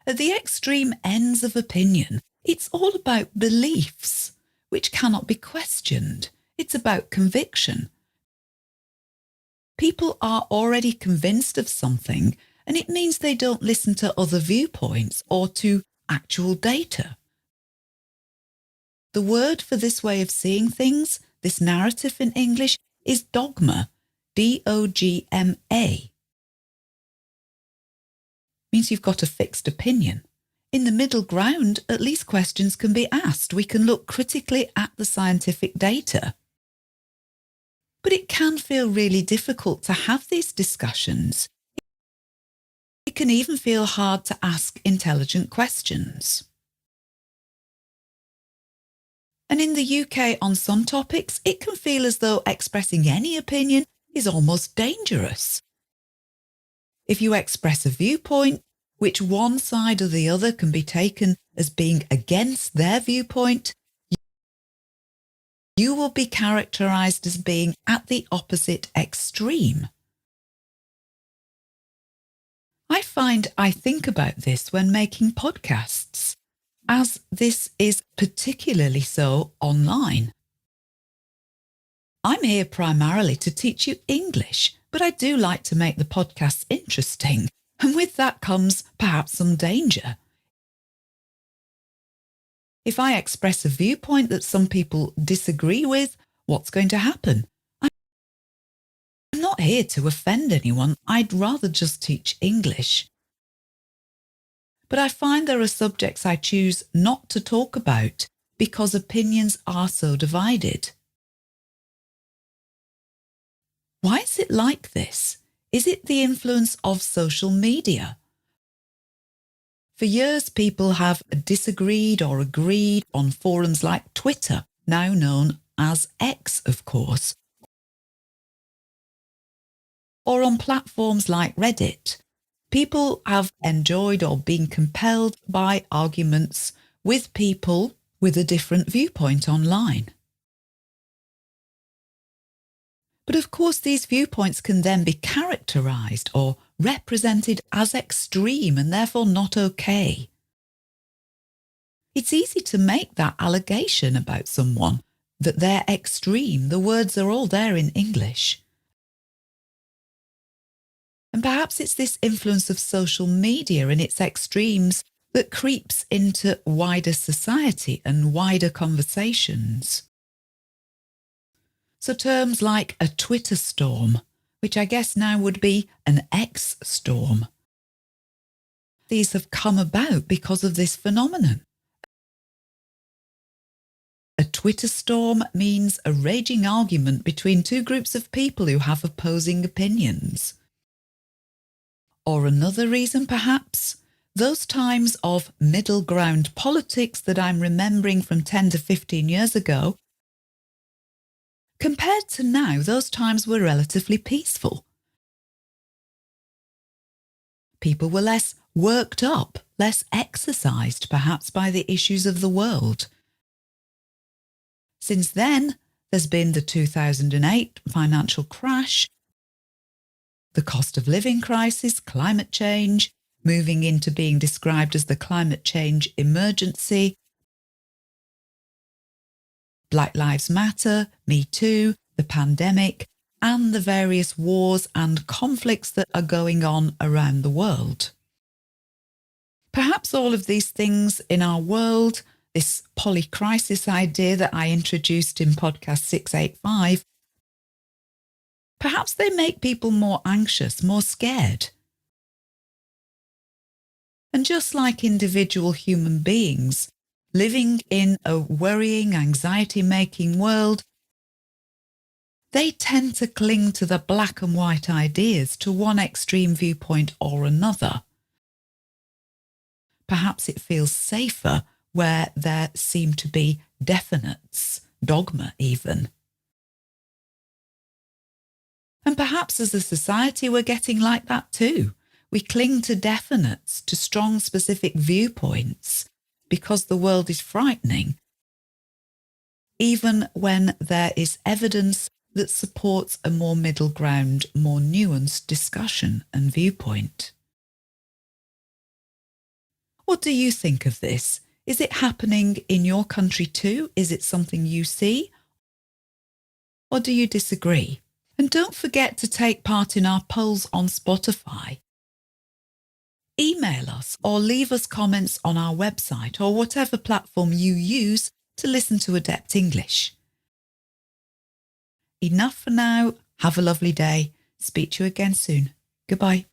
At the extreme ends of opinion, it's all about beliefs, which cannot be questioned. It's about conviction. People are already convinced of something, and it means they don't listen to other viewpoints or to actual data. The word for this way of seeing things, this narrative in English, is dogma, D-O-G-M-A. Means you've got a fixed opinion. In the middle ground, at least questions can be asked. We can look critically at the scientific data. But it can feel really difficult to have these discussions. It can even feel hard to ask intelligent questions. And in the UK, on some topics, it can feel as though expressing any opinion is almost dangerous. If you express a viewpoint, which one side or the other can be taken as being against their viewpoint, you will be characterised as being at the opposite extreme. I think about this when making podcasts, as this is particularly so online. I'm here primarily to teach you English, but I do like to make the podcasts interesting, and with that comes perhaps some danger. If I express a viewpoint that some people disagree with, what's going to happen? I'm not here to offend anyone. I'd rather just teach English. But I find there are subjects I choose not to talk about because opinions are so divided. Why is it like this? Is it the influence of social media? For years, people have disagreed or agreed on forums like Twitter, now known as X, of course, or on platforms like Reddit. People have enjoyed or been compelled by arguments with people with a different viewpoint online. But of course, these viewpoints can then be characterised or represented as extreme and therefore not okay. It's easy to make that allegation about someone, that they're extreme. The words are all there in English. And perhaps it's this influence of social media and its extremes that creeps into wider society and wider conversations. So terms like a Twitter storm, which I guess now would be an X storm, these have come about because of this phenomenon. A Twitter storm means a raging argument between two groups of people who have opposing opinions. Or another reason, perhaps, those times of middle ground politics that I'm remembering from 10 to 15 years ago, compared to now, those times were relatively peaceful. People were less worked up, less exercised, perhaps, by the issues of the world. Since then, there's been the 2008 financial crash, the cost of living crisis, climate change, moving into being described as the climate change emergency, Black Lives Matter, Me Too, the pandemic, and the various wars and conflicts that are going on around the world. Perhaps all of these things in our world, this polycrisis idea that I introduced in podcast 685, perhaps they make people more anxious, more scared. And just like individual human beings, living in a worrying, anxiety-making world, they tend to cling to the black and white ideas, to one extreme viewpoint or another. Perhaps it feels safer where there seem to be definites, dogma even. And perhaps as a society we're getting like that too. We cling to definites, to strong specific viewpoints, because the world is frightening, even when there is evidence that supports a more middle ground, more nuanced discussion and viewpoint. What do you think of this? Is it happening in your country too? Is it something you see? Or do you disagree? And don't forget to take part in our polls on Spotify. Email us or leave us comments on our website or whatever platform you use to listen to Adept English. Enough for now. Have a lovely day. Speak to you again soon. Goodbye.